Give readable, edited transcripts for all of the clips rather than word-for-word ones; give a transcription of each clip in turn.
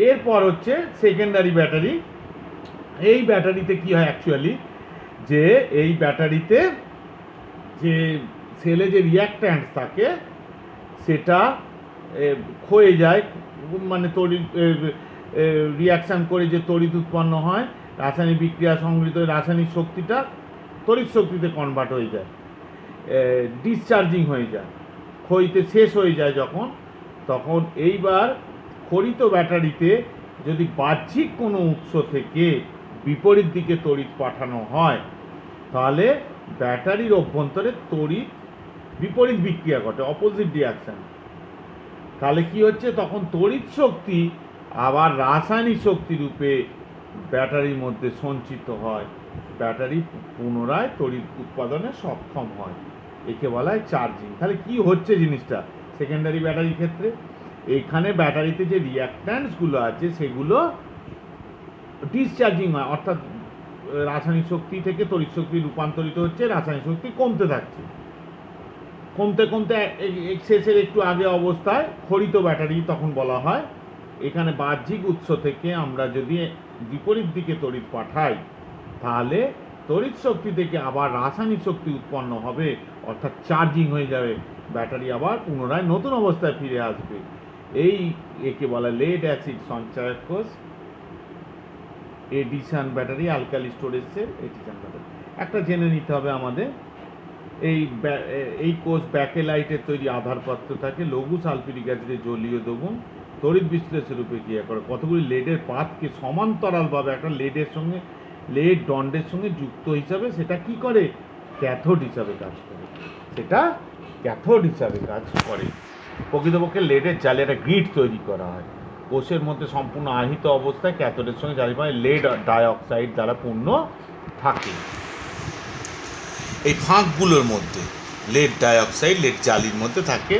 এরপর হচ্ছে secondary battery. এই ব্যাটারিতে কি হয় অ্যাকচুয়ালি, যে এই ব্যাটারিতে যে সেলে যে রিয়াক্ট্যান্ট থাকে সেটা ক্ষয়ে যায়, মানে তড়িৎ রিয়াকশান করে যে তড়িৎ উৎপন্ন হয়, রাসায়নিক বিক্রিয়া সংগৃহীত রাসায়নিক শক্তিটা তড়িৎ শক্তিতে কনভার্ট হয়ে যায়, ডিসচার্জিং হয়ে যায়, ক্ষয়িতে শেষ হয়ে যায় যখন, তখন এইবার খরিত ব্যাটারিতে যদি বাহ্যিক কোনো উৎস থেকে বিপরীত দিকে তড়িৎ পাঠানো হয় তাহলে ব্যাটারির অভ্যন্তরে তড়িৎ বিপরীত বিক্রিয়া ঘটে, অপোজিট রিয়াকশান। তাহলে কি হচ্ছে, তখন তড়িৎ শক্তি আবার রাসায়নিক শক্তি রূপে ব্যাটারির মধ্যে সঞ্চিত হয়, ব্যাটারি পুনরায় তড়িৎ উৎপাদনে সক্ষম হয়, একে বলা হয় চার্জিং। তাহলে কি হচ্ছে জিনিসটা সেকেন্ডারি ব্যাটারির ক্ষেত্রে, এইখানে ব্যাটারিতে যে রিয়াক্ট্যান্টসগুলো আছে সেগুলো ডিসচার্জিং হয়, অর্থাৎ রাসায়নিক শক্তি থেকে তড়িৎ শক্তি রূপান্তরিত হচ্ছে, রাসায়নিক শক্তি কমতে থাকছে, কমতে কমতে শেষের একটু আগে অবস্থায় খরিত ব্যাটারি তখন বলা হয়। এখানে বাহ্যিক উৎস থেকে আমরা যদি বিপরীত দিকে তড়িৎ পাঠাই তাহলে তড়িৎ শক্তি থেকে আবার রাসায়নিক শক্তি উৎপন্ন হবে, অর্থাৎ চার্জিং হয়ে যাবে, ব্যাটারি আবার পুনরায় নতুন অবস্থায় ফিরে আসবে। এই একে বলা লেড অ্যাসিড সঞ্চয়ক কোষ, Edison battery, alkali storage cell, Edison battery. একটা জেনে নিতে হবে আমাদের, এই কোষ ব্যাকেলাইটের তৈরি আধারপত্র থাকে, লঘু সালফিউরিক অ্যাসিডে জলীয় দ্রবণ তড়িৎ বিশ্লেষণ রূপে ক্রিয়া করে, কতগুলি লেডের পাতকে সমান্তরালভাবে একটা লেড দণ্ডের সঙ্গে যুক্ত হিসাবে সেটা কি করে, ক্যাথোড হিসাবে কাজ করে, সেটা ক্যাথোড হিসাবে কাজ করে। প্রকৃতপক্ষে লেডের জালে একটা গ্রিড তৈরি করা হয়, কোষের মধ্যে সম্পূর্ণ আহিত অবস্থায় ক্যাথোডের সঙ্গে জালি পায় লেড ডাইঅক্সাইড দ্বারা পূর্ণ থাকে। এই ফাঁকগুলোর মধ্যে লেড ডাইঅক্সাইড লেড জালির মধ্যে থাকে,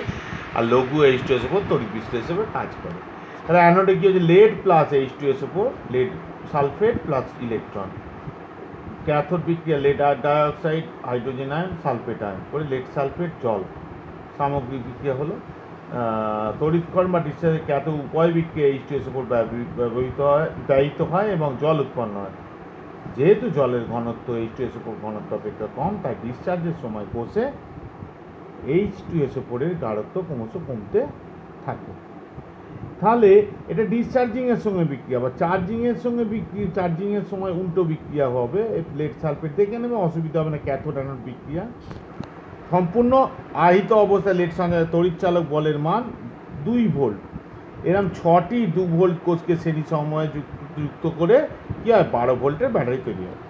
আর লঘু H2SO4 তড়িৎ বিশ্লেষণ হিসেবে কাজ করে। তাহলে অ্যানোডে কি হচ্ছে, lead plus H2SO4, lead sulphate plus electron, cathode বিক্রিয়া lead dioxide hydrogen ion sulphate ion করে লেড সালফেট জল, সামগ্রিক বিক্রিয়া হলো তড়িৎকরণ বা ডিসচার্জের ক্যাথোড উভয় বিক্রিয়া H2SO4 ব্যবহৃত হয় এবং জল উৎপন্ন হয়। যেহেতু জলের ঘনত্ব H2SO4 ঘনত্ব অপেক্ষা কম, তাই ডিসচার্জের সময় কোষে H2SO4 এর গাঢ়ত্ব ক্রমশ কমতে থাকে। তাহলে এটা ডিসচার্জিংয়ের সঙ্গে বিক্রিয়া, বা চার্জিংয়ের সঙ্গে চার্জিংয়ের সময় উল্টো বিক্রিয়া হবে, লেড সালফেট দেখে নেবে, অসুবিধা হবে না। ক্যাথোড অ্যানোড বিক্রিয়া সম্পূর্ণ আহিত অবস্থায় লেড সঙ্গে তড়িৎচালক বলের মান 2 ভোল্ট, এরকম 6টি 2 ভোল্ট কোষকে শ্রেণী সময়ে যুক্ত করে কি হয় 12 ভোল্টের ব্যাটারি তৈরি হয়।